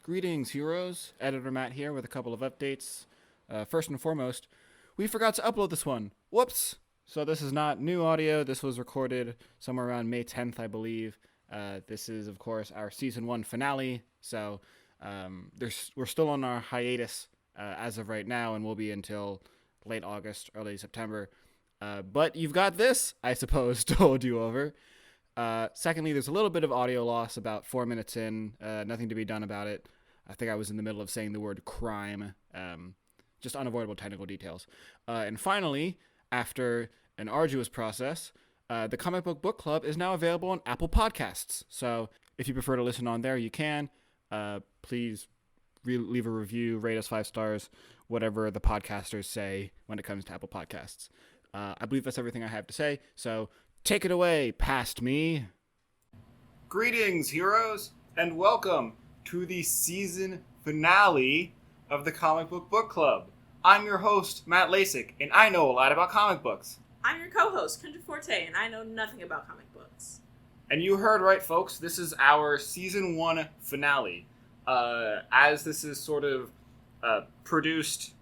Greetings, heroes. Editor Matt here with a couple of updates. First and foremost, we forgot to upload this one. Whoops! So this is not new audio. This was recorded somewhere around May 10th, I believe. This is, of course, our Season 1 finale. So we're still on our hiatus as of right now, and we'll be until late August, early September. But you've got this, I suppose, to hold you over. Secondly, there's a little bit of audio loss about 4 minutes in. Nothing to be done about it. I think I was in the middle of saying the word crime. Just unavoidable technical details. And finally, after an arduous process, the Comic Book Club is now available on Apple Podcasts. So if you prefer to listen on there, you can. Please leave a review, rate us 5 stars, whatever the podcasters say when it comes to Apple Podcasts. I believe that's everything I have to say. So take it away, past me. Greetings, heroes, and welcome to the season finale of the Comic Book Club. I'm your host, Matt Lasik, and I know a lot about comic books. I'm your co-host, Kendra Forte, and I know nothing about comic books. And you heard right, folks, this is our season 1 finale. As this is sort of produced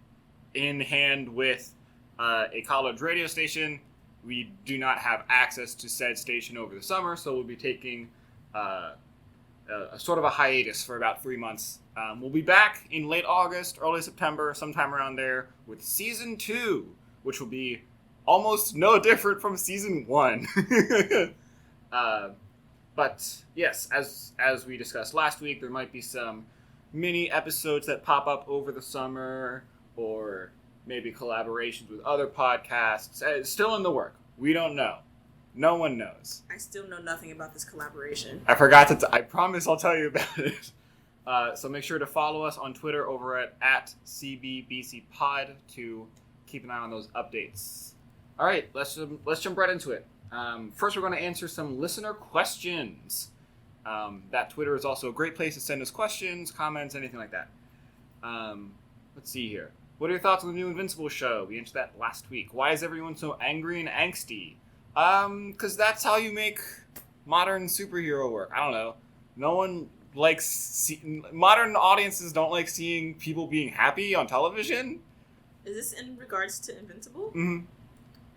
in hand with a college radio station, we do not have access to said station over the summer, so we'll be taking a sort of a hiatus for about 3 months. We'll be back in late August, early September, sometime around there, with Season 2, which will be almost no different from Season 1. But, yes, as we discussed last week, there might be some mini episodes that pop up over the summer, or maybe collaborations with other podcasts. It's still in the work. We don't know. No one knows. I still know nothing about this collaboration. I forgot to... I promise I'll tell you about it. So make sure to follow us on Twitter over at CBBCPod to keep an eye on those updates. All right, let's jump right into it. First, we're going to answer some listener questions. That Twitter is also a great place to send us questions, comments, anything like that. Let's see here. What are your thoughts on the new Invincible show? We answered that last week. Why is everyone so angry and angsty? Because that's how you make modern superhero work. I don't know. No one likes... modern audiences don't like seeing people being happy on television. Is this in regards to Invincible? Mm-hmm.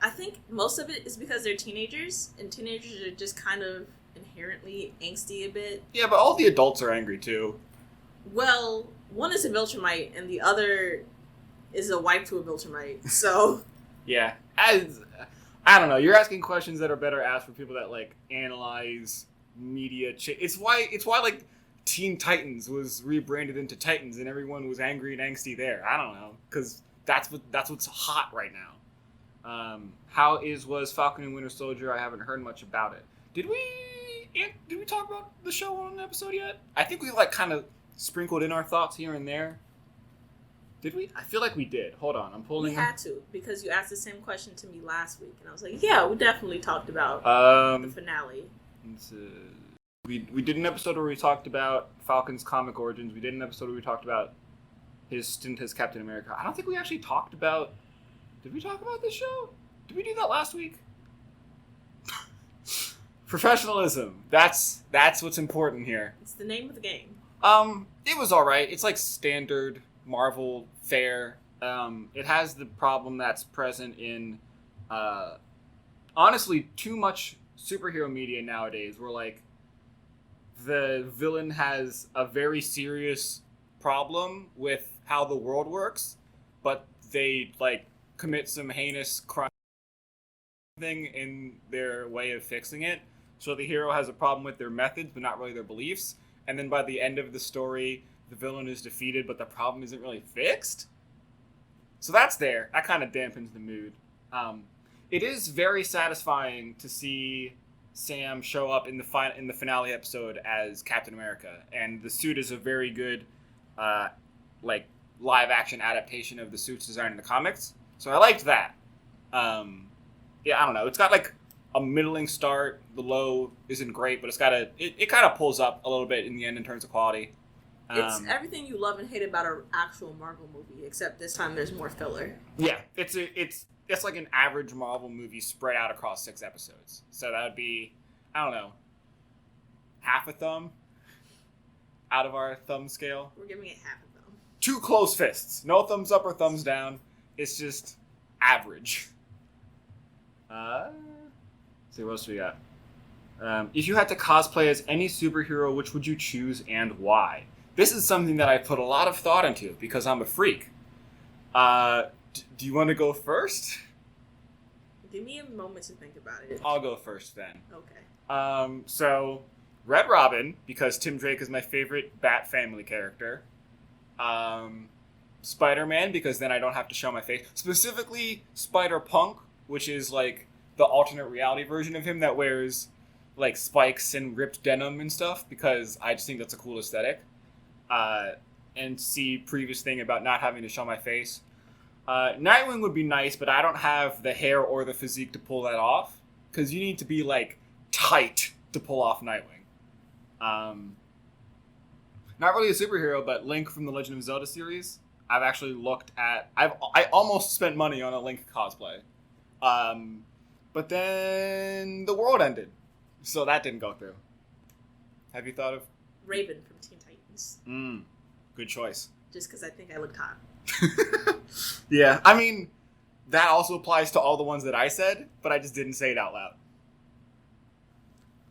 I think most of it is because they're teenagers, and teenagers are just kind of inherently angsty a bit. Yeah, but all the adults are angry, too. Well, one is a Viltrumite, and the other is a wife to a Viltrumite, so... Yeah. I don't know. You're asking questions that are better asked for people that, like, analyze media. It's why like, Teen Titans was rebranded into Titans, and everyone was angry and angsty there. I don't know, because that's what's hot right now. How was Falcon and Winter Soldier? I haven't heard much about it. Did we talk about the show on an episode yet? I think we, like, kind of sprinkled in our thoughts here and there. Did we? I feel like we did. Hold on, I'm pulling... We had to, because you asked the same question to me last week, and I was like, yeah, we definitely talked about the finale. We did an episode where we talked about Falcon's comic origins. We did an episode where we talked about his stint as Captain America. I don't think we actually talked about... Did we talk about this show? Did we do that last week? Professionalism. That's what's important here. It's the name of the game. It was alright. It's like standard Marvel fare. It has the problem that's present in, honestly, too much superhero media nowadays, where, like, the villain has a very serious problem with how the world works, but they, like, commit some heinous crime thing in their way of fixing it. So the hero has a problem with their methods, but not really their beliefs. And then by the end of the story, the villain is defeated, but the problem isn't really fixed. So that's there. That kind of dampens the mood. It is very satisfying to see Sam show up in the finale episode as Captain America, and the suit is a very good, like, live action adaptation of the suit's design in the comics. So I liked that. Yeah, I don't know. It's got, like, a middling start. The low isn't great, but it kind of pulls up a little bit in the end in terms of quality. It's everything you love and hate about an actual Marvel movie, except this time there's more filler. Yeah, it's like an average Marvel movie spread out across 6 episodes. So that would be, I don't know, half a thumb. out of our thumb scale. We're giving it half a thumb. 2 close fists. No thumbs up or thumbs down. It's just average. Let's see, what else we got? If you had to cosplay as any superhero, which would you choose and why? This is something that I put a lot of thought into because I'm a freak. Do you want to go first? Give me a moment to think about it. I'll go first then. Okay. So Red Robin, because Tim Drake is my favorite Bat Family character. Spider-Man, because then I don't have to show my face. Specifically, Spider-Punk, which is like the alternate reality version of him that wears like spikes and ripped denim and stuff, because I just think that's a cool aesthetic. And see previous thing about not having to show my face. Nightwing would be nice, but I don't have the hair or the physique to pull that off, because you need to be like tight to pull off Nightwing. Not really a superhero, but Link from the Legend of Zelda series. I've actually looked at. I almost spent money on a Link cosplay, but then the world ended, so that didn't go through. Have you thought of Raven from Teen Titans. Good choice. Just because I think I looked hot. Yeah, I mean, that also applies to all the ones that I said, but I just didn't say it out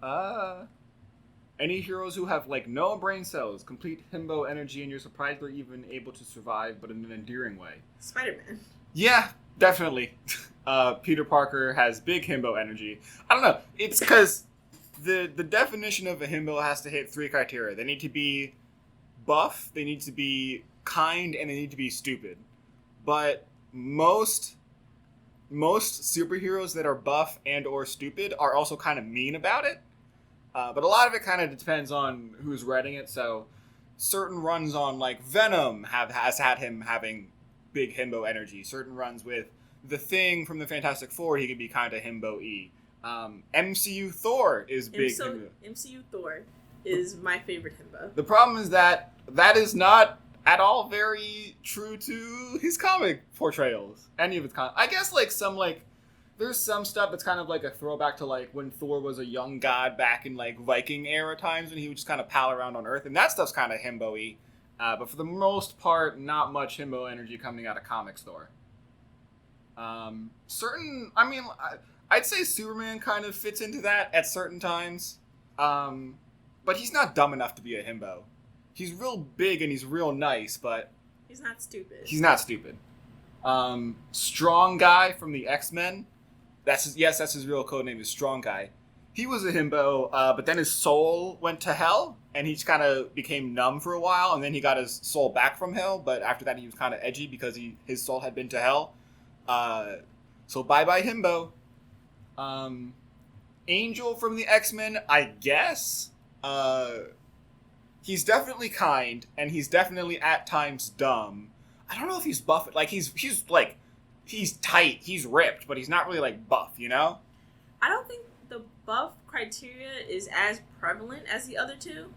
loud. Any heroes who have, like, no brain cells, complete himbo energy, and you're surprised they're even able to survive, but in an endearing way? Spider-Man. Yeah, definitely. Peter Parker has big himbo energy. I don't know. It's because the definition of a himbo has to hit 3 criteria. They need to be buff, they need to be kind, and they need to be stupid. But most superheroes that are buff and or stupid are also kind of mean about it. But a lot of it kind of depends on who's writing it. So certain runs on like Venom has had him having big himbo energy. Certain runs with the Thing from the Fantastic Four, he can be kind of himbo-y. MCU Thor is big himbo. MCU Thor is my favorite himbo. The problem is that is not at all very true to his comic portrayals. Any of his I guess like some like there's some stuff that's kind of like a throwback to like when Thor was a young god back in like Viking era times when he would just kind of pal around on Earth, and that stuff's kind of himbo-y. But for the most part, not much himbo energy coming out of comics Thor. I'd say Superman kind of fits into that at certain times. But he's not dumb enough to be a himbo. He's real big and he's real nice, but he's not stupid. He's not stupid. Strong Guy from the X-Men. That's his real code name is Strong Guy. He was a himbo, but then his soul went to hell, and he just kind of became numb for a while, and then he got his soul back from hell, but after that he was kind of edgy because his soul had been to hell. So bye-bye himbo. Angel from the X-Men, I guess. He's definitely kind, and he's definitely at times dumb. I don't know if he's buff. Like, he's tight, he's ripped, but he's not really, like, buff, you know? I don't think the buff criteria is as prevalent as the other two.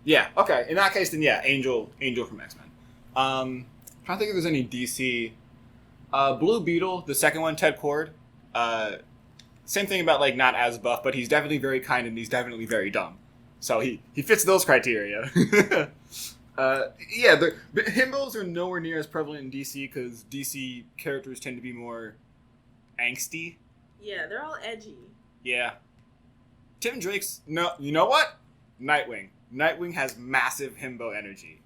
Yeah, okay. In that case, then yeah, Angel from X-Men. Trying to think if there's any DC. Blue Beetle, the second one, Ted Kord. Same thing about, like, not as buff, but he's definitely very kind and he's definitely very dumb. So he fits those criteria. But himbos are nowhere near as prevalent in DC because DC characters tend to be more angsty. Yeah, they're all edgy. Yeah. Tim Drake's... No, you know what? Nightwing. Nightwing has massive himbo energy.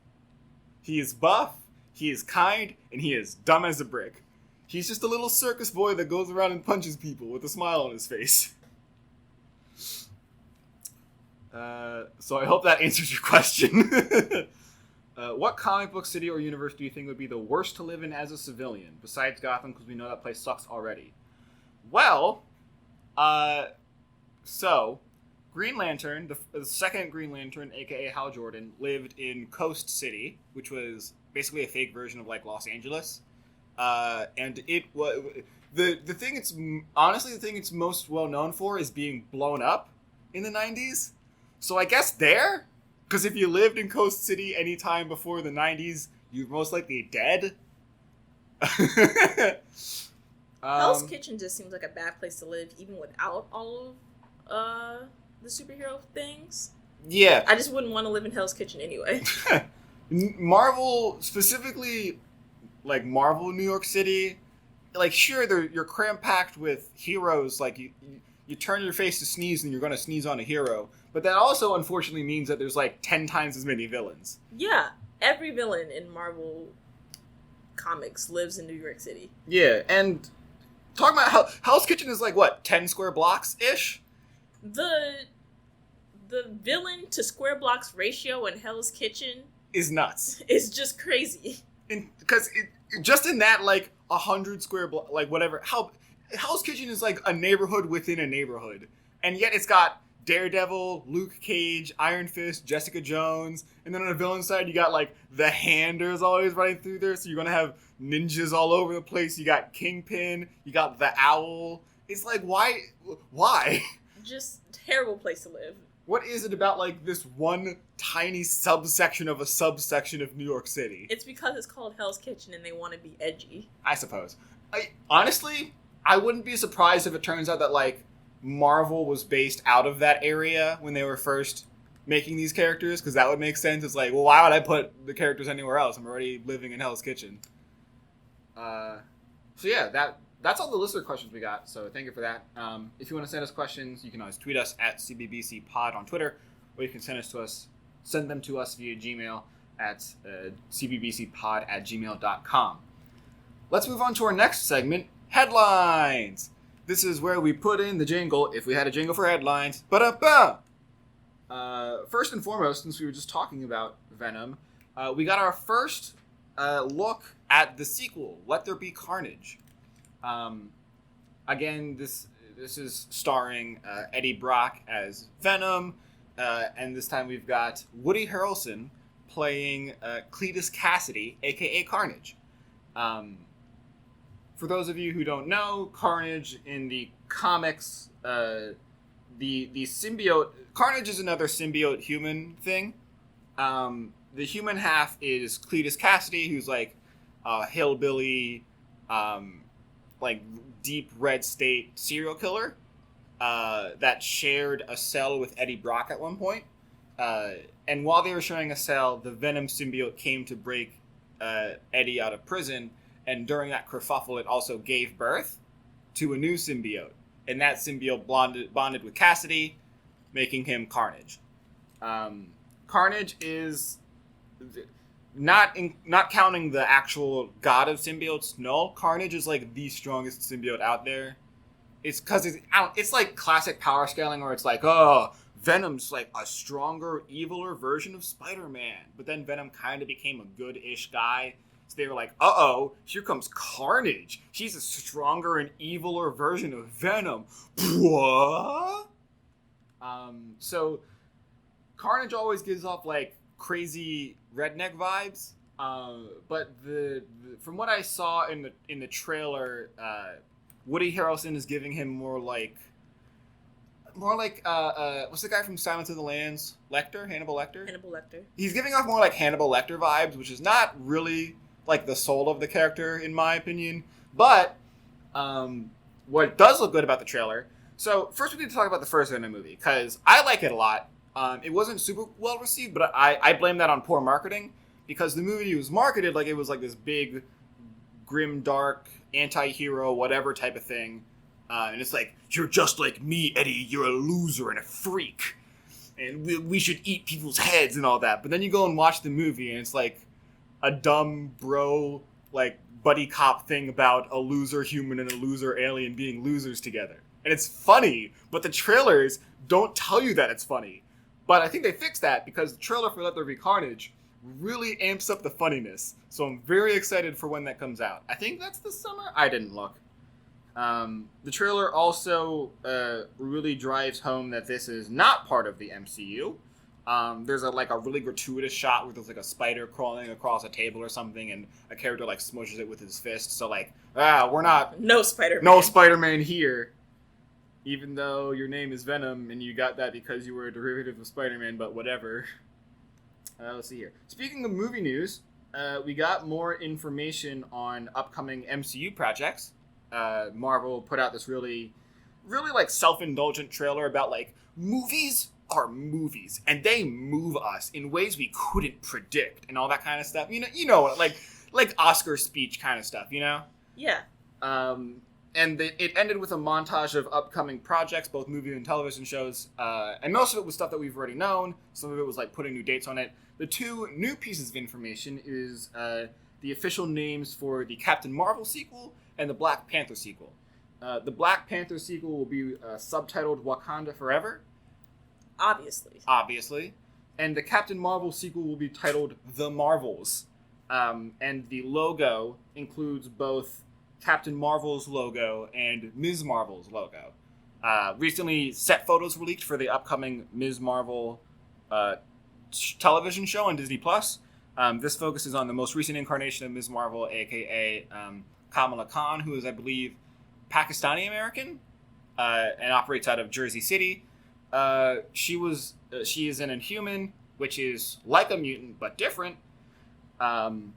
He is buff, he is kind, and he is dumb as a brick. He's just a little circus boy that goes around and punches people with a smile on his face. So I hope that answers your question. What comic book city or universe do you think would be the worst to live in as a civilian, besides Gotham, because we know that place sucks already? Well, so Green Lantern, the second Green Lantern, aka Hal Jordan, lived in Coast City, which was basically a fake version of like Los Angeles. And it was the thing it's most well known for is being blown up in the 90s. So I guess there, because if you lived in Coast City any time before the 90s, you're most likely dead. Hell's Kitchen just seems like a bad place to live, even without all of the superhero things. Yeah. I just wouldn't want to live in Hell's Kitchen anyway. Marvel, specifically, like Marvel New York City, like sure, you're cram-packed with heroes, like you turn your face to sneeze and you're going to sneeze on a hero, but that also unfortunately means that there's like 10 times as many villains. Yeah, every villain in Marvel comics lives in New York City. Yeah, and talking about how Hell's Kitchen is like, what, 10 square blocks-ish? The villain to square blocks ratio in Hell's Kitchen is nuts. It's just crazy. Because just in that, like, 100 square block, like, whatever, Hell's Kitchen is like a neighborhood within a neighborhood. And yet it's got Daredevil, Luke Cage, Iron Fist, Jessica Jones, and then on the villain side you got, like, the Handers always running through there, so you're gonna have ninjas all over the place. You got Kingpin, you got the Owl. It's like, why? Just terrible place to live. What is it about, like, this one tiny subsection of a subsection of New York City? It's because it's called Hell's Kitchen and they want to be edgy. I suppose. Honestly, I wouldn't be surprised if it turns out that, like, Marvel was based out of that area when they were first making these characters, because that would make sense. It's like, well, why would I put the characters anywhere else? I'm already living in Hell's Kitchen. So yeah, that's all the listener questions we got, so thank you for that. If you want to send us questions, you can always tweet us at CBBCPod on Twitter, or you can send them to us via Gmail at cbbcpod@gmail.com. Let's move on to our next segment, Headlines! This is where we put in the jingle, if we had a jingle for headlines. Ba-da-ba! First and foremost, since we were just talking about Venom, we got our first look at the sequel, Let There Be Carnage. Again, this is starring Eddie Brock as Venom, and this time we've got Woody Harrelson playing Cletus Cassidy, aka Carnage. For those of you who don't know, Carnage in the comics, the symbiote... Carnage is another symbiote human thing. The human half is Cletus Cassidy, who's like a hillbilly, like deep red state serial killer that shared a cell with Eddie Brock at one point. And while they were sharing a cell, the Venom symbiote came to break Eddie out of prison. And during that kerfuffle, it also gave birth to a new symbiote. And that symbiote bonded with Cassidy, making him Carnage. Carnage is, not counting the actual god of symbiotes, no, Carnage is like the strongest symbiote out there. It's because it's like classic power scaling where it's like, oh, Venom's like a stronger, eviler version of Spider-Man. But then Venom kind of became a good-ish guy. So they were like, uh-oh, here comes Carnage. She's a stronger and eviler version of Venom. What? So Carnage always gives off like crazy redneck vibes. But from what I saw in the trailer, Woody Harrelson is giving him more like what's the guy from Silence of the Lambs? Hannibal Lecter? Hannibal Lecter. He's giving off more like Hannibal Lecter vibes, which is not really like the soul of the character in my opinion. But what does look good about the trailer. So first we need to talk about the first Venom movie, because I like it a lot. It wasn't super well received, but I blame that on poor marketing, because the movie was marketed like it was like this big, grim, dark, anti-hero, whatever type of thing. And it's like, you're just like me, Eddie, you're a loser and a freak. And we should eat people's heads and all that. But then you go and watch the movie and it's like a dumb bro, like, buddy cop thing about a loser human and a loser alien being losers together. And it's funny, but the trailers don't tell you that it's funny. But I think they fixed that because the trailer for Let There Be Carnage really amps up the funniness. So I'm very excited for when that comes out. I think that's this summer? I didn't look. The trailer also really drives home that this is not part of the MCU. There's a really gratuitous shot where there's like a spider crawling across a table or something, and a character like smushes it with his fist. So like, we're not no Spider-Man. No Spider-Man here. Even though your name is Venom and you got that because you were a derivative of Spider-Man, but whatever. Let's see here. Speaking of movie news, we got more information on upcoming MCU projects. Marvel put out this really like self-indulgent trailer about like movies are movies, and they move us in ways we couldn't predict, and all that kind of stuff. Like Oscar speech kind of stuff, Yeah. It ended with a montage of upcoming projects, both movie and television shows, and most of it was stuff that we've already known. Some of it was like putting new dates on it. The two new pieces of information is the official names for the Captain Marvel sequel and the Black Panther sequel. The Black Panther sequel will be subtitled Wakanda Forever. Obviously. And the Captain Marvel sequel will be titled The Marvels. And the logo includes both Captain Marvel's logo and Ms. Marvel's logo. Recently, set photos were leaked for the upcoming Ms. Marvel television show on Disney+. This focuses on the most recent incarnation of Ms. Marvel, a.k.a. Kamala Khan, who is, I believe, Pakistani-American and operates out of Jersey City. She is an Inhuman, which is like a mutant, but different. And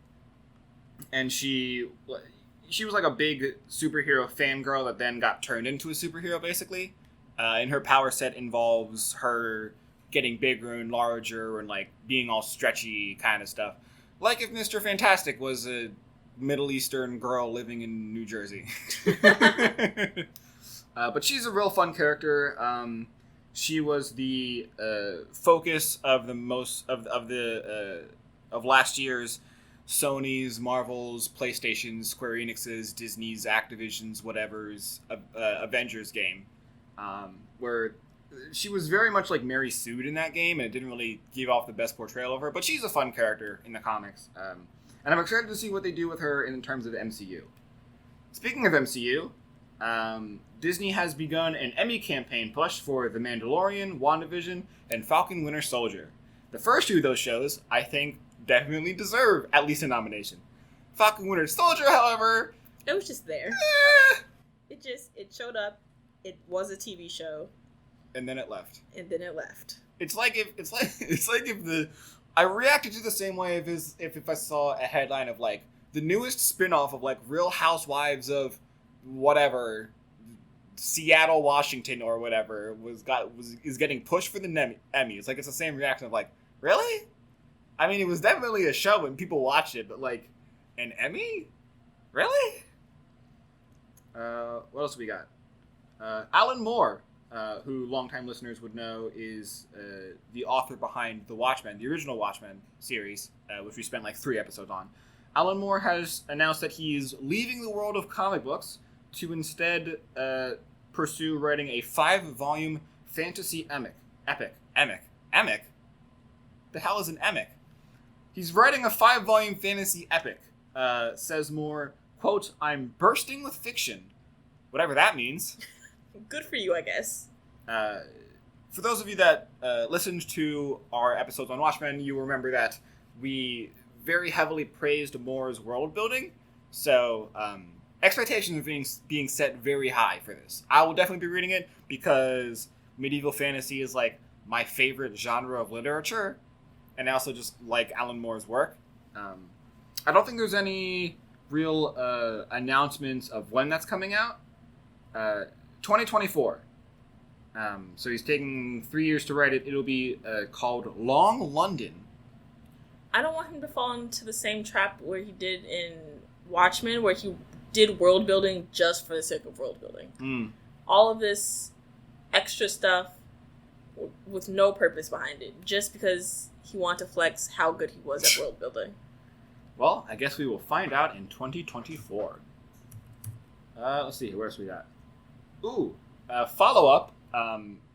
she was like a big superhero fangirl that then got turned into a superhero, basically. And her power set involves her getting bigger and larger and like being all stretchy kind of stuff. Like if Mr. Fantastic was a Middle Eastern girl living in New Jersey. But she's a real fun character. She was the focus of of last year's Sony's, Marvel's, PlayStation's, Square Enix's, Disney's, Activision's, whatever's Avengers game, where she was very much like Mary Sue in that game, and it didn't really give off the best portrayal of her, but she's a fun character in the comics. And I'm excited to see what they do with her in terms of the MCU. Speaking of MCU, Disney has begun an Emmy campaign push for The Mandalorian, WandaVision, and Falcon Winter Soldier. The first two of those shows, I think, definitely deserve at least a nomination. Falcon Winter Soldier, however... It was just there. It showed up, it was a TV show. And then it left. It's like if the... I reacted to the same way if I saw a headline of, like, the newest spin-off of, like, Real Housewives of whatever, Seattle, Washington, or whatever, is getting pushed for the Emmy. It's like, it's the same reaction of, like, really? I mean, it was definitely a show and people watched it, but, like, an Emmy? Really? What else we got? Alan Moore, who longtime listeners would know is the author behind the Watchmen, the original Watchmen series, which we spent like 3 episodes on. Alan Moore has announced that he is leaving the world of comic books to instead pursue writing a 5-volume fantasy epic. The hell is an epic? He's writing a 5-volume fantasy epic, says Moore, quote, "I'm bursting with fiction." Whatever that means. Good for you, I guess. For those of you that listened to our episodes on Watchmen, you remember that we very heavily praised Moore's world building. So expectations are being set very high for this. I will definitely be reading it because medieval fantasy is like my favorite genre of literature, and I also just like Alan Moore's work. I don't think there's any real announcements of when that's coming out. 2024. So he's taking 3 years to write it. It'll be called Long London. I don't want him to fall into the same trap where he did in Watchmen, where he did world building just for the sake of world building. All of this extra stuff with no purpose behind it, just because he wanted to flex how good he was at world building. Well, I guess we will find out in 2024. Let's see, where else we got? Follow-up.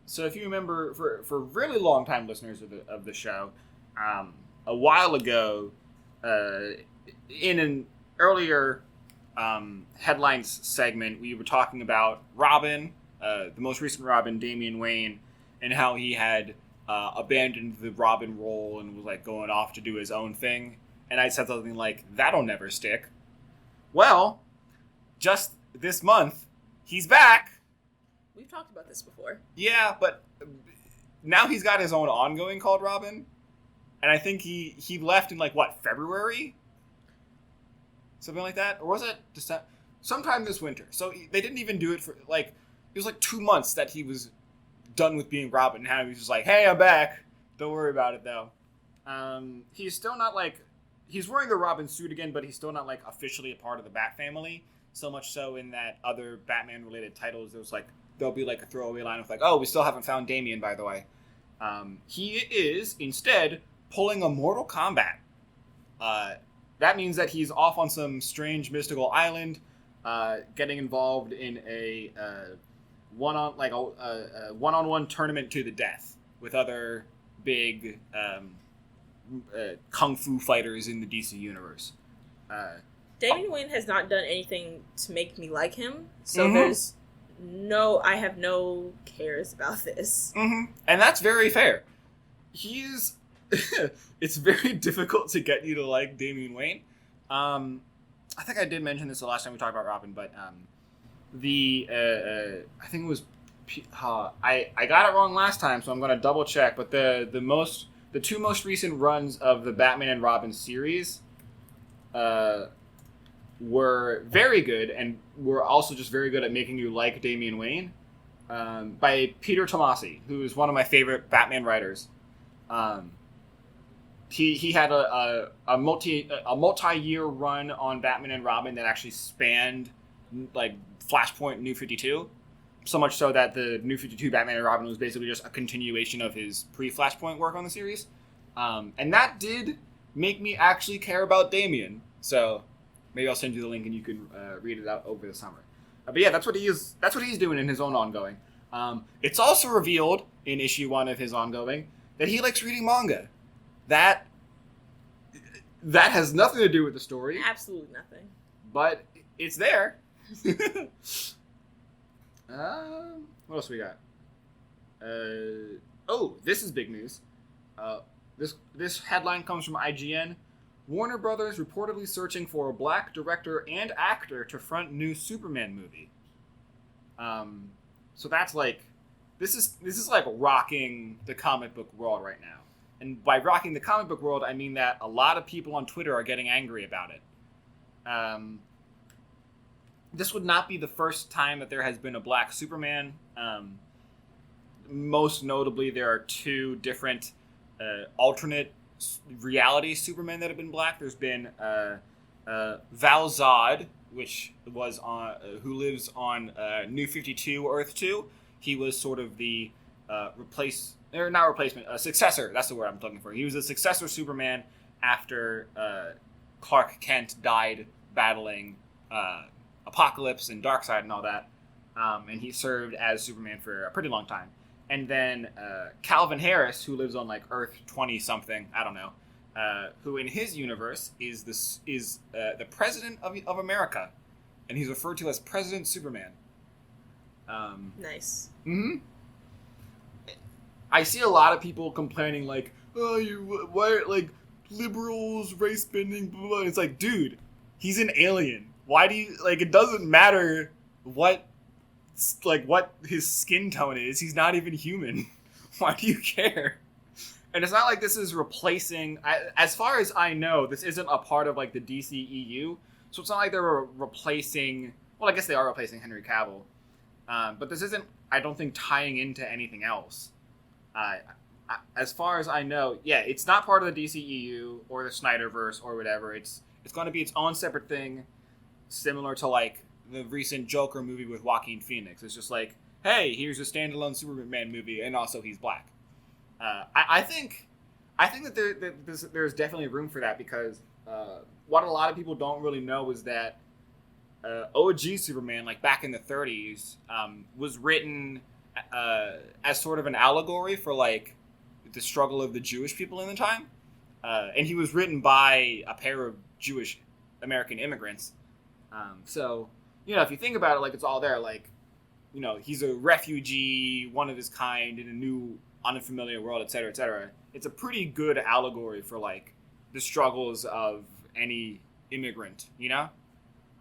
So if you remember, for really long-time listeners of the show, a while ago, in an earlier headlines segment, we were talking about Robin, the most recent Robin, Damian Wayne, and how he had abandoned the Robin role and was like going off to do his own thing. And I said something like, "That'll never stick." Well, just this month, he's back. We've talked about this before. Yeah, but now he's got his own ongoing called Robin. And I think he left in, like, what, February? Something like that? Or was it sometime this winter? So they didn't even do it for, like, it was like 2 months that he was done with being Robin. Now he's just like, hey, I'm back. Don't worry about it, though. He's still not, like... He's wearing the Robin suit again, but he's still not, like, officially a part of the Bat family. So much so in that other Batman-related titles, there'll be, like, a throwaway line of, like, oh, we still haven't found Damian, by the way. He is, instead, pulling a Mortal Kombat. That means that he's off on some strange mystical island, getting involved in a one-on-one tournament to the death with other big kung fu fighters in the DC universe. Damian Wayne has not done anything to make me like him, so I have no cares about this. Mm-hmm. And that's very fair. It's very difficult to get you to like Damian Wayne. I think I did mention this the last time we talked about Robin, but I think it was I got it wrong last time, so I'm going to double check. But the two most recent runs of the Batman and Robin series were very good, and were also just very good at making you like Damian Wayne. By Peter Tomasi, who is one of my favorite Batman writers. He had a multi-year run on Batman and Robin that actually spanned like Flashpoint New 52, so much so that the New 52 Batman and Robin was basically just a continuation of his pre-Flashpoint work on the series, and that did make me actually care about Damian. So maybe I'll send you the link and you can read it out over the summer. But yeah, that's what he's doing in his own ongoing. It's also revealed in issue 1 of his ongoing that he likes reading manga. That has nothing to do with the story. Absolutely nothing. But it's there. What else we got? This is big news. This headline comes from IGN. Warner Brothers reportedly searching for a black director and actor to front new Superman movie. So that's like, this is like rocking the comic book world right now. And by rocking the comic book world, I mean that a lot of people on Twitter are getting angry about it. This would not be the first time that there has been a black Superman. Most notably, there are 2 different alternate reality Supermen that have been black. There's been Val Zod, who lives on New 52 Earth 2. He was sort of the successor. That's the word I'm looking for. He was a successor Superman after Clark Kent died battling Apocalypse and Darkseid and all that. And he served as Superman for a pretty long time. And then Calvin Harris, who lives on like Earth 20-something, I don't know, who in his universe is the president of America. And he's referred to as President Superman. Nice. Mm-hmm. I see a lot of people complaining like, oh, why like liberals, race bending, blah, blah. It's like, dude, he's an alien. Why do you like? It doesn't matter what his skin tone is. He's not even human. Why do you care? And it's not like this is replacing. As far as I know, this isn't a part of like the DCEU. So it's not like they're replacing. Well, I guess they are replacing Henry Cavill, but this isn't. I don't think tying into anything else. As far as I know, yeah, it's not part of the DCEU or the Snyderverse or whatever. It's going to be its own separate thing, similar to like the recent Joker movie with Joaquin Phoenix. It's just like, hey, here's a standalone Superman movie, and also he's black. I think that there's definitely room for that because what a lot of people don't really know is that OG Superman, like back in the 30s, was written as sort of an allegory for like the struggle of the Jewish people in the time, and he was written by a pair of Jewish American immigrants. So if you think about it, like it's all there. Like he's a refugee, one of his kind in a new, unfamiliar world, etc., etc. It's a pretty good allegory for like the struggles of any immigrant, and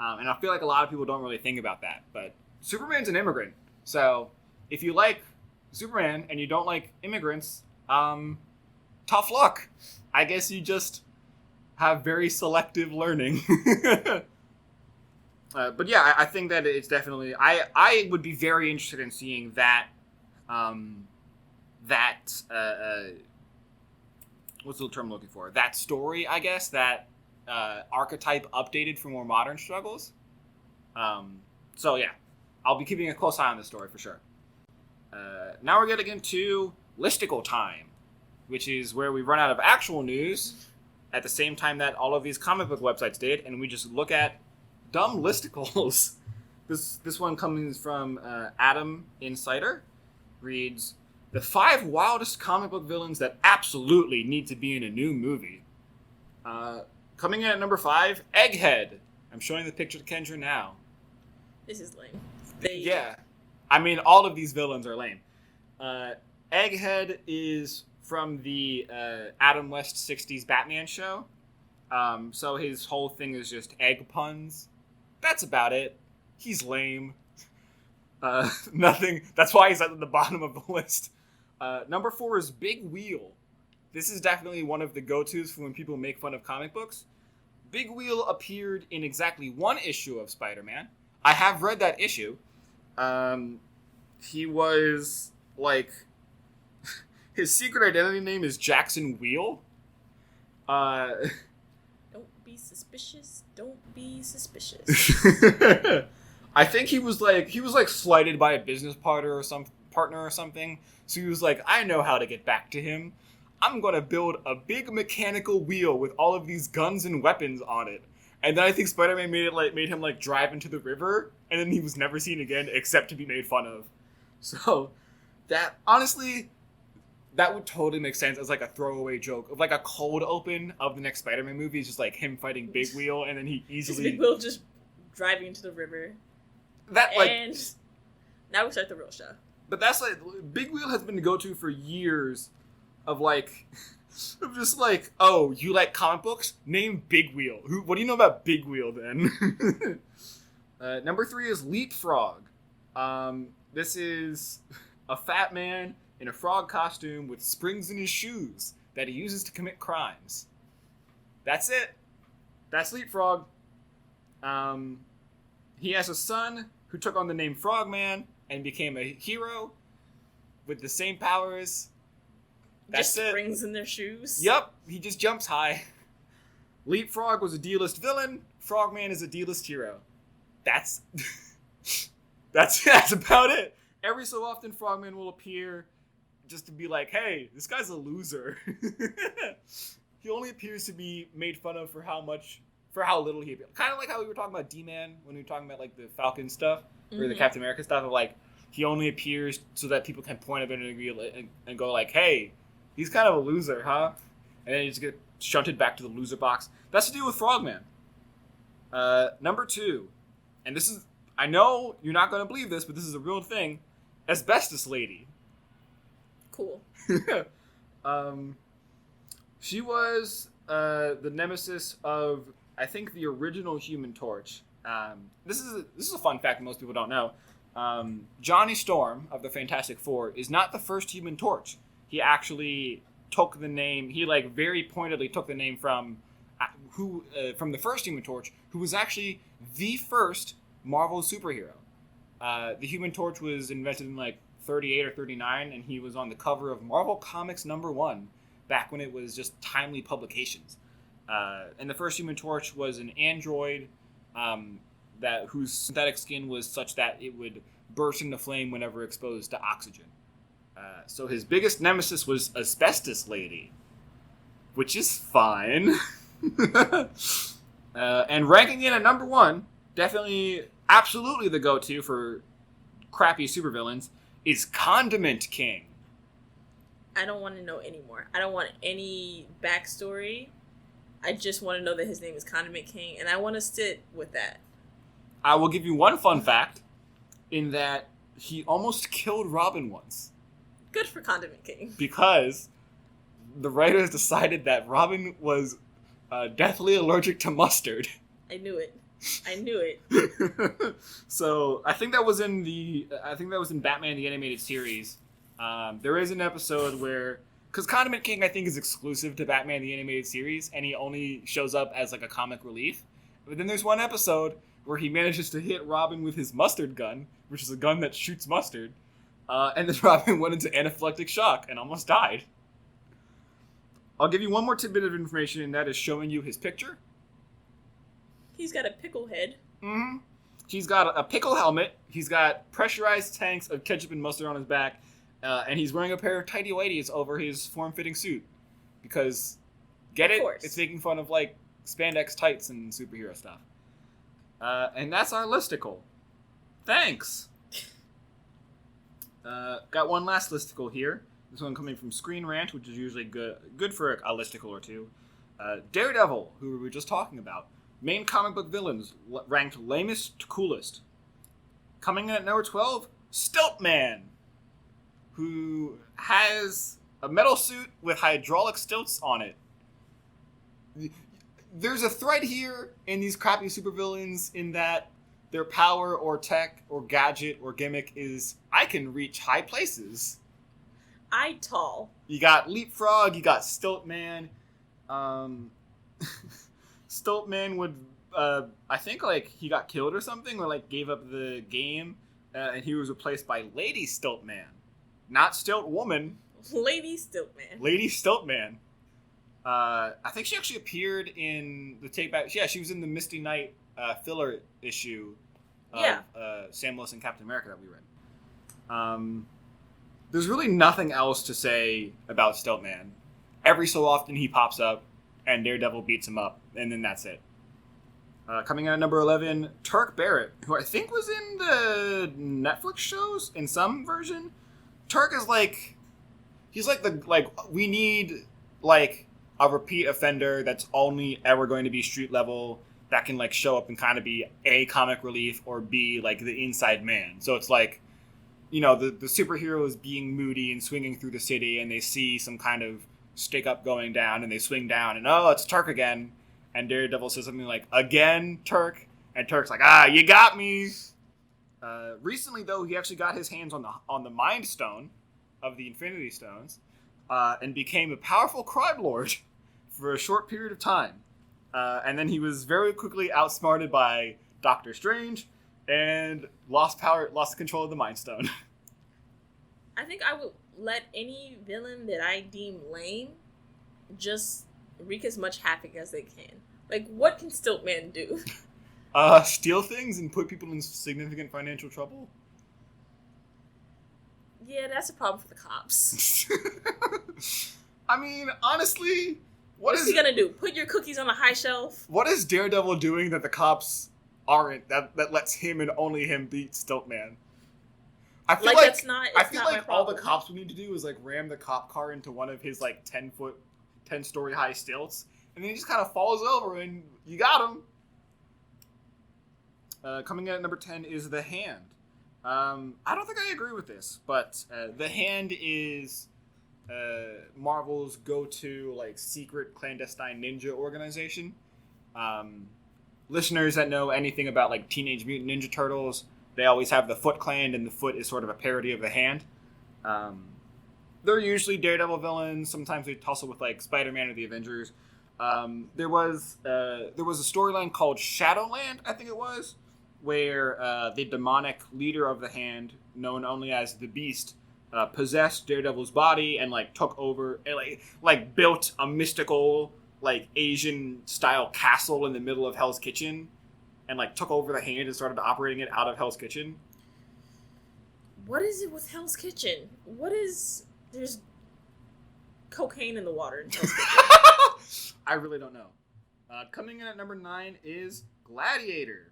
I feel like a lot of people don't really think about that. But Superman's an immigrant, so if you like Superman and you don't like immigrants, tough luck. I guess you just have very selective learning. But yeah, I think that it's definitely. I would be very interested in seeing that that what's the term I'm looking for? That story, I guess, that archetype updated for more modern struggles. So yeah, I'll be keeping a close eye on this story for sure. Now we're getting into Listicle time, which is where we run out of actual news at the same time that all of these comic book websites did, and we just look at dumb listicles. This one comes from Adam Insider. Reads, the 5 wildest comic book villains that absolutely need to be in a new movie. Coming in at number 5, Egghead. I'm showing the picture to Kendra now. This is lame. Yeah. I mean, all of these villains are lame. Egghead is from the Adam West 60s Batman show. So his whole thing is just egg puns. That's about it. He's lame. Nothing. That's why he's at the bottom of the list. Number 4 is Big Wheel. This is definitely one of the go-tos for when people make fun of comic books. Big Wheel appeared in exactly 1 issue of Spider-Man. I have read that issue. He was, like... his secret identity name is Jackson Wheel. Don't be suspicious. Don't be suspicious. I think he was slighted by a business partner or something. So he was like, I know how to get back to him. I'm going to build a big mechanical wheel with all of these guns and weapons on it. And then I think Spider-Man made him drive into the river, and then he was never seen again except to be made fun of. So that honestly, that would totally make sense as like a throwaway joke of like a cold open of the next Spider-Man movie is just like him fighting Big Wheel, and then he easily Big Wheel just driving into the river. And now we start the real show. But that's like Big Wheel has been the go-to for years of like of just like, oh, you like comic books? Name Big Wheel. What do you know about Big Wheel then? Number 3 is Leapfrog. This is a fat man in a frog costume with springs in his shoes that he uses to commit crimes. That's it. That's Leapfrog. He has a son who took on the name Frogman and became a hero with the same powers. That's just it. Springs in their shoes? Yep, he just jumps high. Leapfrog was a D-list villain. Frogman is a D-list hero. That's about it. Every so often, Frogman will appear just to be like, hey, this guy's a loser. He only appears to be made fun of for how little he appears. Kind of like how we were talking about D-Man when we were talking about like the Falcon stuff or the Captain America stuff of like he only appears so that people can point at him and go like, hey, he's kind of a loser, huh? And then he just gets shunted back to the loser box. That's the deal with Frogman. Number 2, and this is, I know you're not going to believe this, but this is a real thing. Asbestos Lady. Cool. She was the nemesis of, I think, the original Human Torch. This is a fun fact that most people don't know. Johnny Storm of the Fantastic Four is not the first Human Torch. He actually took the name. He very pointedly took the name from the first Human Torch, who was actually the first Marvel superhero. The Human Torch was invented in 38 or 39, and he was on the cover of Marvel Comics #1 back when it was just timely publications. And the first Human Torch was an android whose synthetic skin was such that it would burst into flame whenever exposed to oxygen. So his biggest nemesis was Asbestos Lady, which is fine. And ranking in at number 1, definitely, absolutely the go-to for crappy supervillains, is Condiment King. I don't want to know anymore. I don't want any backstory. I just want to know that his name is Condiment King, and I want to sit with that. I will give you one fun fact, in that he almost killed Robin once. Good for Condiment King. Because the writers decided that Robin was deathly allergic to mustard. I knew it. So I think that was in Batman the Animated Series. There is an episode where, because Condiment King I think is exclusive to Batman the Animated Series, and he only shows up as a comic relief. But then there's one episode where he manages to hit Robin with his mustard gun, which is a gun that shoots mustard. And then Robin went into anaphylactic shock and almost died. I'll give you one more tidbit of information, and that is showing you his picture. He's got a pickle head. Mm-hmm. He's got a pickle helmet. He's got pressurized tanks of ketchup and mustard on his back. And he's wearing a pair of tighty whities over his form-fitting suit. Because, get it? It's making fun of, like, spandex tights and superhero stuff. And that's our listicle. Thanks! Got one last listicle here. This one coming from Screen Rant, which is usually good for a listicle or two. Daredevil, who we were just talking about. Main comic book villains, ranked lamest to coolest. Coming in at number 12, Stiltman, who has a metal suit with hydraulic stilts on it. There's a thread here in these crappy supervillains in that their power or tech or gadget or gimmick is, I can reach high places. I tall. You got Leapfrog, you got Stiltman. Stiltman would, I think, like, he got killed or something, or, like, gave up the game, and he was replaced by Lady Stiltman. Not Stilt Woman. Lady Stiltman. Lady Stiltman. I think she actually appeared in the Take Back... Yeah, she was in the Misty Knight filler issue of Sam Wilson Captain America that we read. There's really nothing else to say about Stiltman. Every so often he pops up, and Daredevil beats him up, and then that's it. Coming in at number 11, Turk Barrett, who I think was in the Netflix shows in some version. Turk is like... He's like we need, like, a repeat offender that's only ever going to be street level, that can, like, show up and kind of be A, comic relief, or B, like, the inside man. So it's like, you know, the superhero is being moody and swinging through the city, and they see some kind of stick up going down, and they swing down, and oh, it's Turk again. And Daredevil says something like, again, Turk? And Turk's like, you got me. Recently, though, he actually got his hands on the Mind Stone of the Infinity Stones, and became a powerful crime lord for a short period of time. And then he was very quickly outsmarted by Doctor Strange, and lost control of the Mind Stone. I think I would let any villain that I deem lame just wreak as much havoc as they can. Like, what can Stiltman do? Steal things and put people in significant financial trouble? Yeah, that's a problem for the cops. I mean, honestly, What's he gonna do? Put your cookies on a high shelf? What is Daredevil doing that the cops aren't, that lets him and only him beat Stiltman? I feel like that's not. I feel like all the cops would need to do is, like, ram the cop car into one of his, like, 10-story high stilts, and then he just kind of falls over, and you got him. Coming in at number 10 is The Hand. I don't think I agree with this, but The Hand is Marvel's go-to, like, secret clandestine ninja organization. Listeners that know anything about, like, Teenage Mutant Ninja Turtles, they always have the Foot Clan, and the Foot is sort of a parody of The Hand. They're usually Daredevil villains. Sometimes they tussle with, like, Spider-Man or the Avengers. There was a storyline called Shadowland, I think it was, where the demonic leader of The Hand, known only as the Beast, possessed Daredevil's body and, like, took over, and, like built a mystical, like, Asian-style castle in the middle of Hell's Kitchen, and, like, took over The Hand and started operating it out of Hell's Kitchen. What is it with Hell's Kitchen? There's cocaine in the water in Hell's Kitchen. I really don't know. Coming in at number 9 is Gladiator.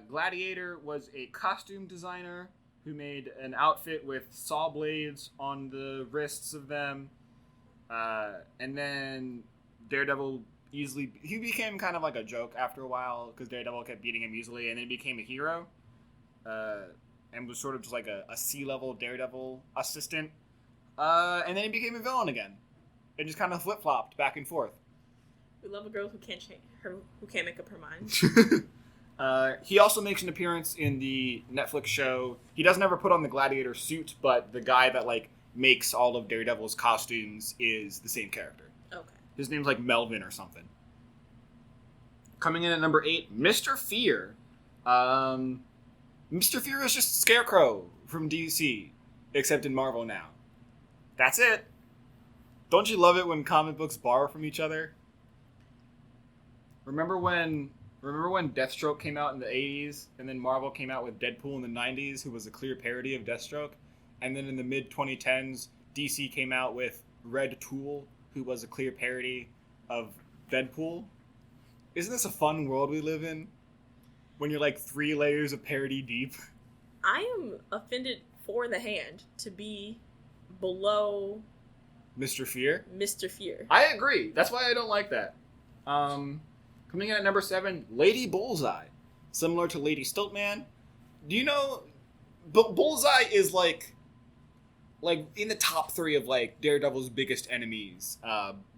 Gladiator was a costume designer who made an outfit with saw blades on the wrists of them. And then Daredevil he became kind of like a joke after a while, because Daredevil kept beating him easily, and then he became a hero. And was sort of just like a C-level Daredevil assistant. And then he became a villain again. It just kind of flip-flopped back and forth. We love a girl who can't make up her mind. He also makes an appearance in the Netflix show. He doesn't ever put on the Gladiator suit, but the guy that, like, makes all of Daredevil's costumes is the same character. Okay. His name's like Melvin or something. Coming in at number 8, Mr. Fear. Mr. Fear is just Scarecrow from DC. except in Marvel now. That's it. Don't you love it when comic books borrow from each other? Remember when Deathstroke came out in the 80s, and then Marvel came out with Deadpool in the 90s, who was a clear parody of Deathstroke? And then in the mid-2010s, DC came out with Red Tool, who was a clear parody of Deadpool? Isn't this a fun world we live in? When you're like 3 layers of parody deep? I am offended for the Hand to be below Mr. Fear? Mr. Fear. I agree. That's why I don't like that. Coming in at number 7, Lady Bullseye. Similar to Lady Stiltman. Do you know... Bullseye is like in the top 3 of like Daredevil's biggest enemies.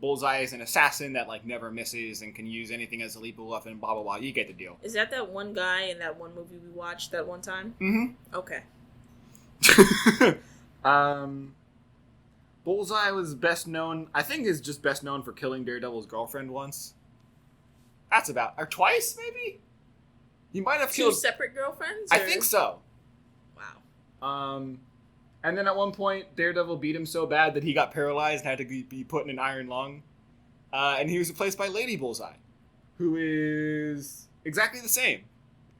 Bullseye is an assassin that like never misses and can use anything as a lethal weapon, blah blah blah. You get the deal. Is that one guy in that one movie we watched that one time? Mm-hmm. Okay. Bullseye was best known, I think is just best known for killing Daredevil's girlfriend once. That's about, or twice maybe? He might have 2 killed... separate girlfriends? I think so. Wow. And then at one point, Daredevil beat him so bad that he got paralyzed and had to be put in an iron lung. And he was replaced by Lady Bullseye, who is exactly the same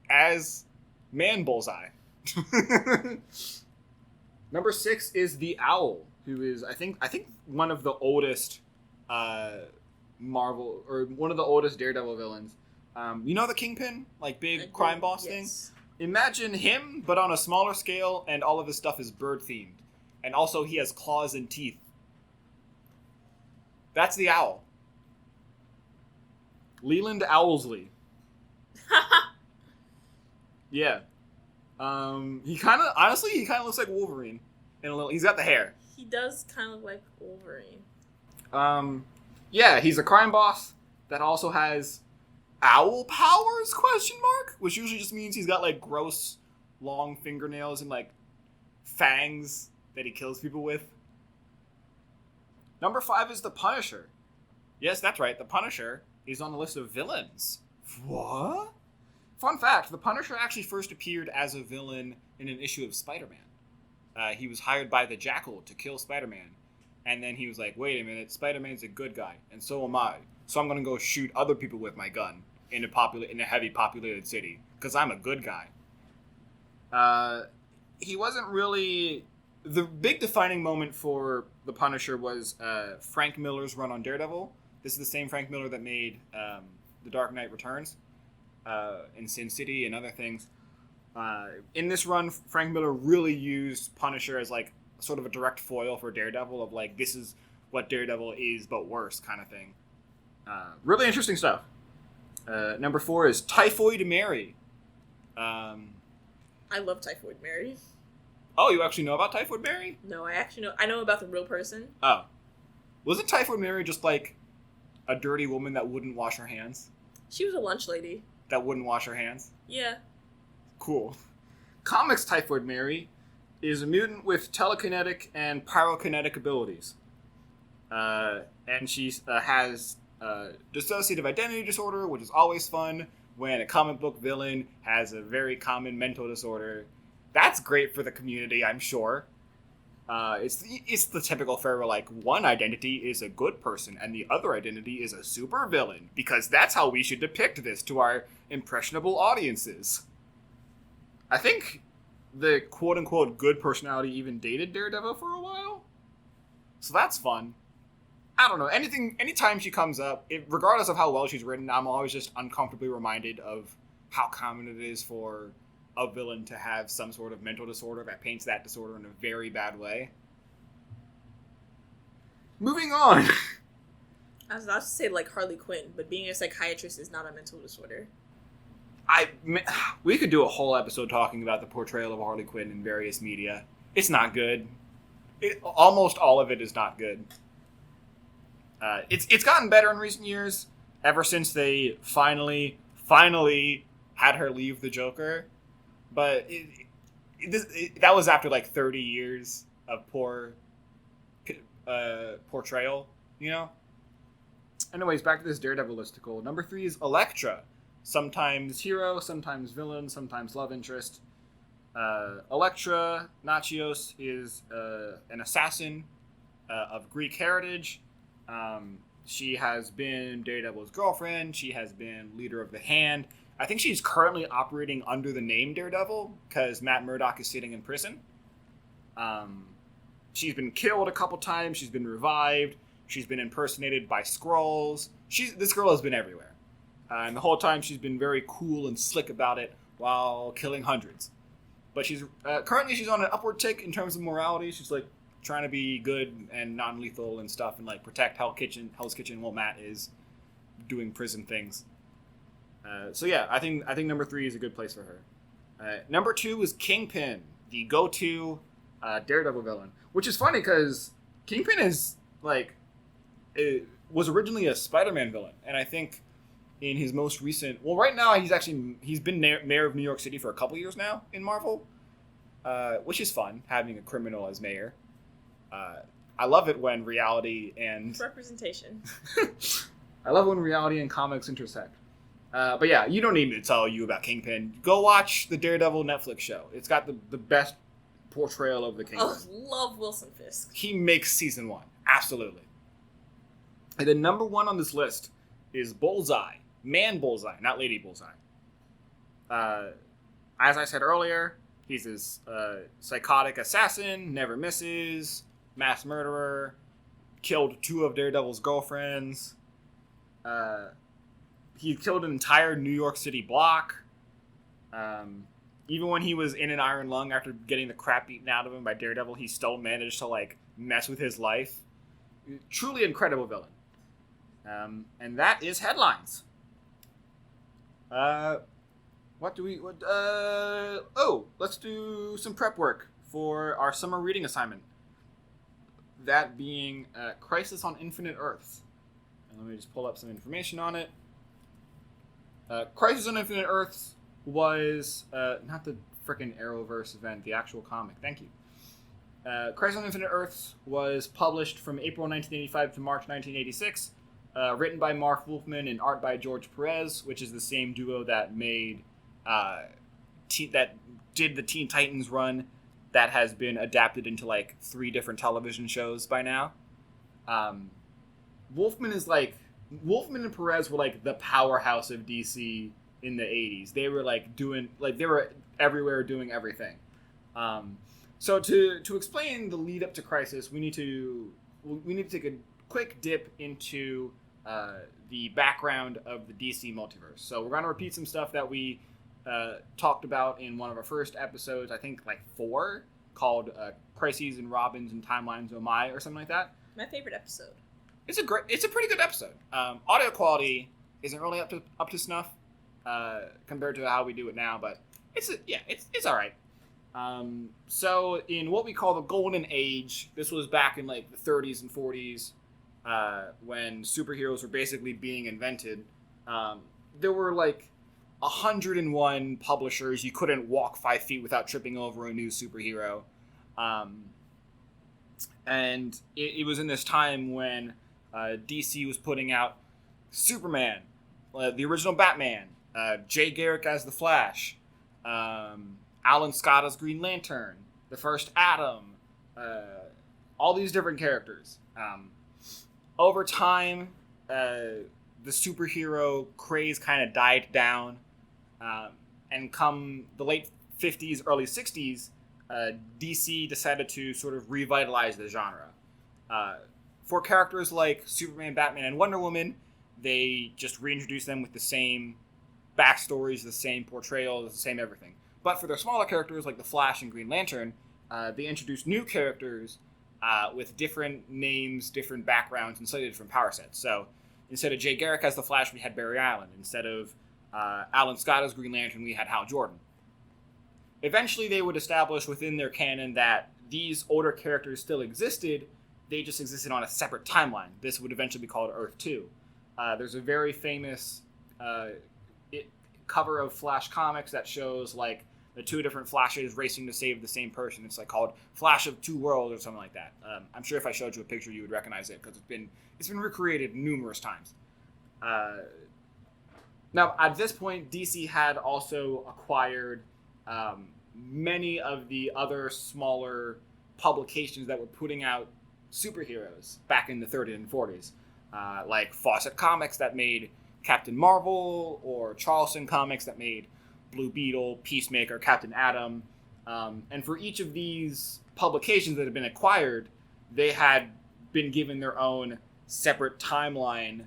as Man Bullseye. Number 6 is the Owl, who is I think one of the oldest Marvel, or one of the oldest Daredevil villains. You know the Kingpin, like big crime boss thing? Imagine him, but on a smaller scale, and all of his stuff is bird-themed. And also he has claws and teeth. That's the Owl. Leland Owlsley. Yeah. He kind of looks like Wolverine. He's got the hair. He does kind of look like Wolverine. Yeah, he's a crime boss that also has owl powers, ? Which usually just means he's got like gross long fingernails and like fangs that he kills people with. Number 5 is the Punisher. Yes, that's right, the Punisher is on the list of villains. What? Fun fact, the Punisher actually first appeared as a villain in an issue of Spider-Man. He was hired by the Jackal to kill Spider-Man. And then he was like, wait a minute, Spider-Man's a good guy, and so am I. So I'm going to go shoot other people with my gun in a heavy populated city, because I'm a good guy. He wasn't really... The big defining moment for the Punisher was Frank Miller's run on Daredevil. This is the same Frank Miller that made The Dark Knight Returns, and Sin City and other things. In this run, Frank Miller really used Punisher as like sort of a direct foil for Daredevil, of like, this is what Daredevil is, but worse kind of thing. Really interesting stuff. Number 4 is Typhoid Mary. I love Typhoid Mary. Oh, you actually know about Typhoid Mary? No, I know about the real person. Oh. Wasn't Typhoid Mary just like a dirty woman that wouldn't wash her hands? She was a lunch lady. That wouldn't wash her hands? Yeah. Cool. Comics Typhoid Mary is a mutant with telekinetic and pyrokinetic abilities. And she has dissociative identity disorder, which is always fun when a comic book villain has a very common mental disorder. That's great for the community, I'm sure. It's the typical fare where, like, one identity is a good person and the other identity is a super villain, because that's how we should depict this to our impressionable audiences. I think the quote-unquote good personality even dated Daredevil for a while. So that's fun. I don't know. Anytime she comes up, regardless of how well she's written, I'm always just uncomfortably reminded of how common it is for a villain to have some sort of mental disorder that paints that disorder in a very bad way. Moving on. I was about to say like Harley Quinn, but being a psychiatrist is not a mental disorder. We could do a whole episode talking about the portrayal of Harley Quinn in various media. It's not good. Almost all of it is not good. It's gotten better in recent years, ever since they finally had her leave the Joker. But that was after like 30 years of poor portrayal, you know? Anyways, back to this Daredevil listicle. Number 3 is Elektra. Sometimes hero, sometimes villain, sometimes love interest. Elektra Nachios is an assassin of Greek heritage. She has been Daredevil's girlfriend. She has been leader of the Hand. I think she's currently operating under the name Daredevil because Matt Murdock is sitting in prison. She's been killed a couple times. She's been revived. She's been impersonated by Skrulls. This girl has been everywhere. And the whole time she's been very cool and slick about it while killing hundreds. But she's currently she's on an upward tick in terms of morality. She's like trying to be good and non-lethal and stuff and like protect Hell's Kitchen while Matt is doing prison things. So yeah, I think number 3 is a good place for her. Number 2 is Kingpin, the go-to Daredevil villain, which is funny because Kingpin is was originally a Spider-Man villain, and I think in his most recent, right now he's been mayor of New York City for a couple years now in Marvel, which is fun having a criminal as mayor. I love it when reality and representation. I love when reality and comics intersect. But yeah, you don't need me to tell you about Kingpin. Go watch the Daredevil Netflix show. It's got the best portrayal of the Kingpin. Oh, love Wilson Fisk. He makes season 1. Absolutely. And then number 1 on this list is Bullseye. Man Bullseye, not Lady Bullseye. As I said earlier, he's this psychotic assassin, never misses, mass murderer, killed 2 of Daredevil's girlfriends. He killed an entire New York City block. Even when he was in an iron lung after getting the crap beaten out of him by Daredevil, he still managed to mess with his life. Truly incredible villain. And that is headlines. Let's do some prep work for our summer reading assignment. That being Crisis on Infinite Earths. And let me just pull up some information on it. Crisis on Infinite Earths was not the frickin' Arrowverse event, the actual comic. Thank you. Crisis on Infinite Earths was published from April 1985 to March 1986. Written by Marv, Wolfman, and art by George Perez, which is the same duo that made that did the Teen Titans run that has been adapted into 3 different television shows by now. Wolfman and Perez were the powerhouse of DC in the 80s. They were they were everywhere doing everything. So to explain the lead up to Crisis, we need to take a quick dip into the background of the DC multiverse. So we're going to repeat some stuff that we talked about in one of our first episodes, I think 4, called Crises and Robins and Timelines Oh My, or something like that. My favorite episode. It's a pretty good episode. Audio quality isn't really up to snuff compared to how we do it now, but it's all right. So in what we call the Golden Age, this was back in the 30s and 40s, when superheroes were basically being invented. There were 101 publishers. You couldn't walk 5 feet without tripping over a new superhero. And it was in this time when DC was putting out Superman, the original Batman, Jay Garrick as the Flash, Alan Scott as Green Lantern, the first Atom, all these different characters. Over time, the superhero craze kind of died down, and come the late 50s, early 60s, DC decided to sort of revitalize the genre. For characters like Superman, Batman, and Wonder Woman, they just reintroduced them with the same backstories, the same portrayals, the same everything. But for their smaller characters like the Flash and Green Lantern, they introduced new characters with different names, different backgrounds, and slightly different power sets. So instead of Jay Garrick as the Flash, we had Barry Allen. Instead of Alan Scott as Green Lantern, we had Hal Jordan. Eventually, they would establish within their canon that these older characters still existed. They just existed on a separate timeline. This would eventually be called Earth 2. There's a very famous cover of Flash comics that shows the 2 different Flashes racing to save the same person. It's called Flash of Two Worlds or something like that. I'm sure if I showed you a picture, you would recognize it because it's been recreated numerous times. Now, at this point, DC had also acquired many of the other smaller publications that were putting out superheroes back in the 30s and 40s, like Fawcett Comics that made Captain Marvel, or Charleston Comics that made Blue Beetle, Peacemaker, Captain Atom. And for each of these publications that had been acquired, they had been given their own separate timeline,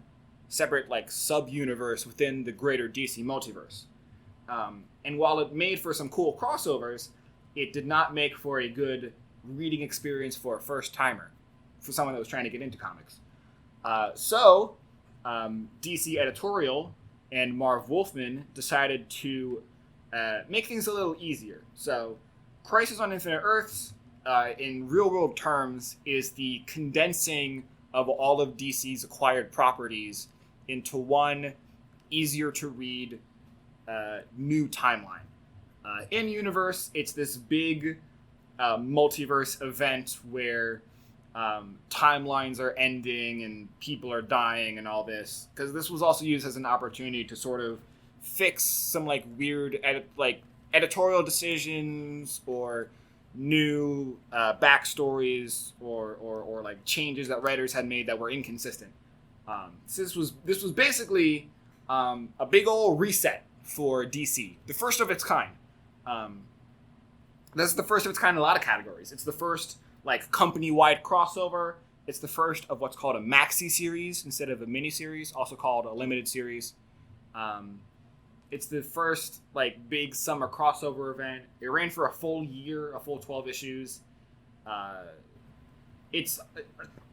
separate like sub-universe within the greater DC multiverse. And while it made for some cool crossovers, it did not make for a good reading experience for a first-timer, for someone that was trying to get into comics. So DC Editorial and Marv Wolfman decided to make things a little easier. So Crisis on Infinite Earths, in real-world terms, is the condensing of all of DC's acquired properties into one easier-to-read new timeline. In universe, it's this big multiverse event where timelines are ending and people are dying and all this, because this was also used as an opportunity to sort of fix some like weird editorial decisions or new backstories or like changes that writers had made that were inconsistent. So this was basically a big old reset for DC, the first of its kind. This is the first of its kind in a lot of categories. It's the first like company-wide crossover. It's the first of what's called a maxi series instead of a mini series, also called a limited series. It's the first like big summer crossover event. It ran for a full year, a full 12 issues. It's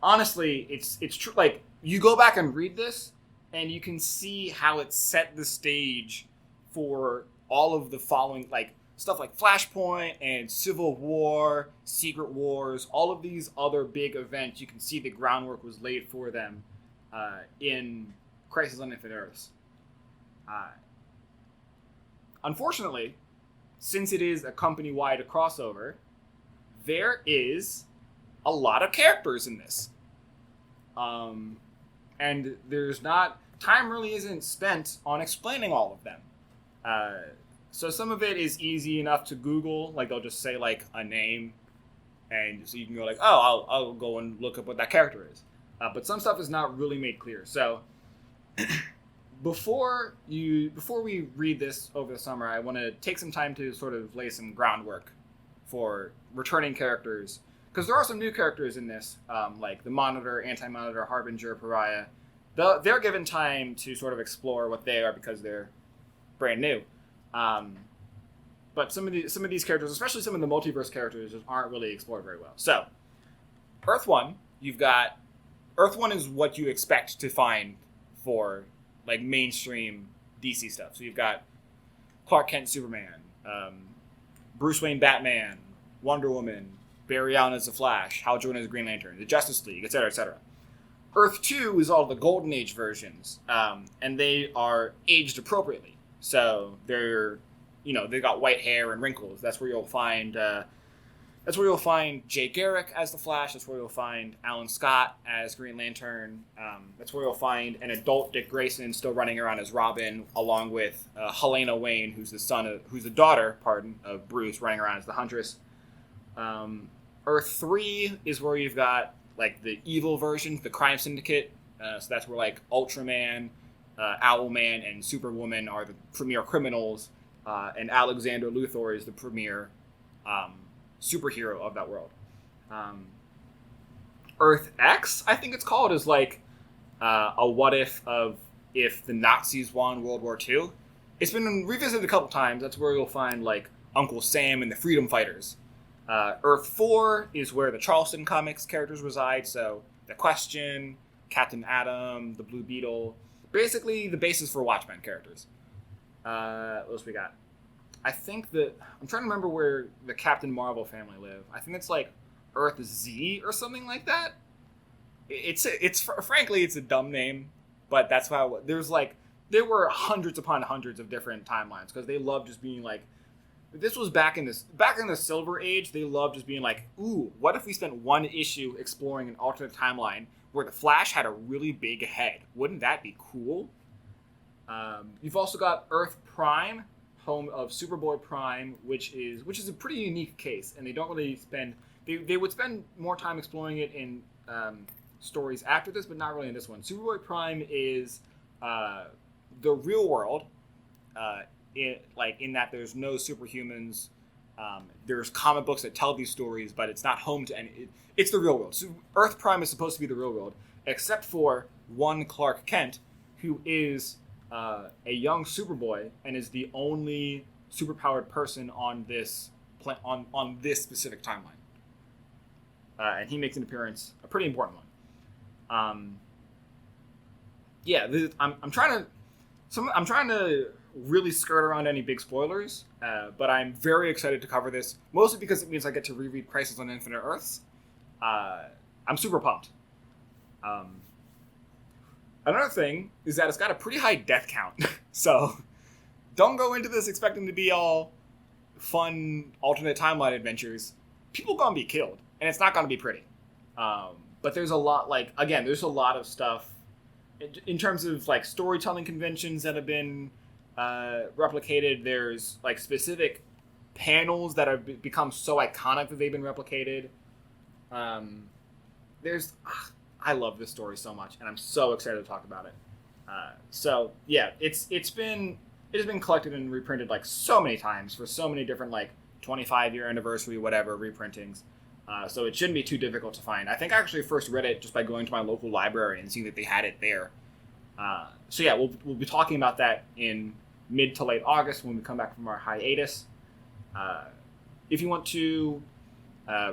honestly, it's true. Like you go back and read this, and you can see how it set the stage for all of the following, like stuff like Flashpoint and Civil War, Secret Wars, all of these other big events. You can see the groundwork was laid for them in Crisis on Infinite Earths. Unfortunately, since it is a company-wide crossover, there is a lot of characters in this. And there's not... Time really isn't spent on explaining all of them. So some of it is easy enough to Google. Like, they'll just say, like, a name. And so you can go like, oh, I'll go and look up what that character is. But some stuff is not really made clear. So... Before we read this over the summer, I want to take some time to sort of lay some groundwork for returning characters, because there are some new characters in this, like the Monitor, Anti-Monitor, Harbinger, Pariah. They're given time to sort of explore what they are because they're brand new. But some of these characters, especially some of the multiverse characters, just aren't really explored very well. So, Earth 1, Earth 1 is what you expect to find for like mainstream DC stuff. So you've got Clark Kent Superman, Bruce Wayne Batman, Wonder Woman, Barry Allen as the Flash, Hal Jordan as Green Lantern, the Justice League, etc., etc. Earth 2 is all the Golden Age versions, and they are aged appropriately. So they're, they've got white hair and wrinkles. That's where you'll find Jay Garrick as the Flash. That's where you'll find Alan Scott as Green Lantern. That's where you'll find an adult Dick Grayson still running around as Robin, along with Helena Wayne, who's the daughter of Bruce, running around as the Huntress. Earth 3 is where you've got like the evil versions, the Crime Syndicate. So that's where like Ultraman, Owlman, and Superwoman are the premier criminals, and Alexander Luthor is the premier superhero of that world. Earth X, I think it's called, is like a what if the Nazis won World War II. It's been revisited a couple times. That's where you'll find like Uncle Sam and the Freedom Fighters. Earth 4 is where the Charleston Comics characters reside. So the Question, Captain Atom, the Blue Beetle, basically the basis for Watchmen characters. What else we got? I think that I'm trying to remember where the Captain Marvel family live. I think it's like Earth Z or something like that. Frankly, it's a dumb name, but that's how there were hundreds upon hundreds of different timelines because they love just being like, this was back in the Silver Age. They loved just being like, ooh, what if we spent one issue exploring an alternate timeline where the Flash had a really big head? Wouldn't that be cool? You've also got Earth Prime. home of Superboy Prime, which is a pretty unique case, and they don't really spend. They would spend more time exploring it in stories after this, but not really in this one. Superboy Prime is the real world, in that there's no superhumans. There's comic books that tell these stories, but it's not home to any. It's the real world. So Earth Prime is supposed to be the real world, except for one Clark Kent, who is a young Superboy and is the only superpowered person on this on this specific timeline. And he makes an appearance, a pretty important one. I'm trying to really skirt around any big spoilers, but I'm very excited to cover this, mostly because it means I get to reread Crisis on Infinite Earths. I'm super pumped. Another thing is that it's got a pretty high death count, so don't go into this expecting to be all fun alternate timeline adventures. People gonna be killed, and it's not gonna be pretty. But there's a lot, there's a lot of stuff in terms of storytelling conventions that have been replicated. There's specific panels that have become so iconic that they've been replicated. I love this story so much, and I'm so excited to talk about it. It has been collected and reprinted so many times for so many different 25-year anniversary whatever reprintings. So it shouldn't be too difficult to find. I think I actually first read it just by going to my local library and seeing that they had it there. We'll be talking about that in mid to late August when we come back from our hiatus. If you want to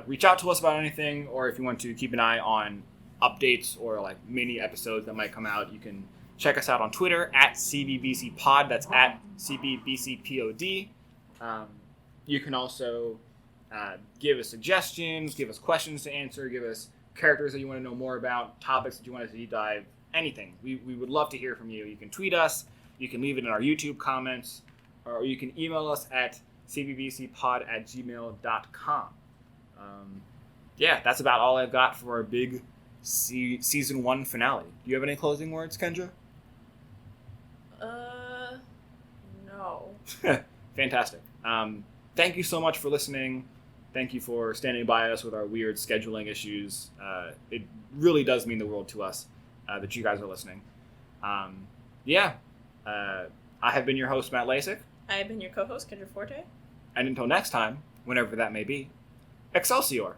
reach out to us about anything, or if you want to keep an eye on updates or mini episodes that might come out, you can check us out on Twitter at CBBCPod. That's at CBBCPOD. You can also give us suggestions, give us questions to answer, give us characters that you want to know more about, topics that you want us to deep dive, anything. We would love to hear from you. You can tweet us, you can leave it in our YouTube comments, or you can email us at cbbcpod@gmail.com. That's about all I've got for our big season 1 finale. Do you have any closing words, Kendra? No. Fantastic. Thank you so much for listening. Thank you for standing by us with our weird scheduling issues. It really does mean the world to us that you guys are listening. I have been your host, Matt Lasik. I have been your co-host, Kendra Forte. And until next time, whenever that may be, Excelsior!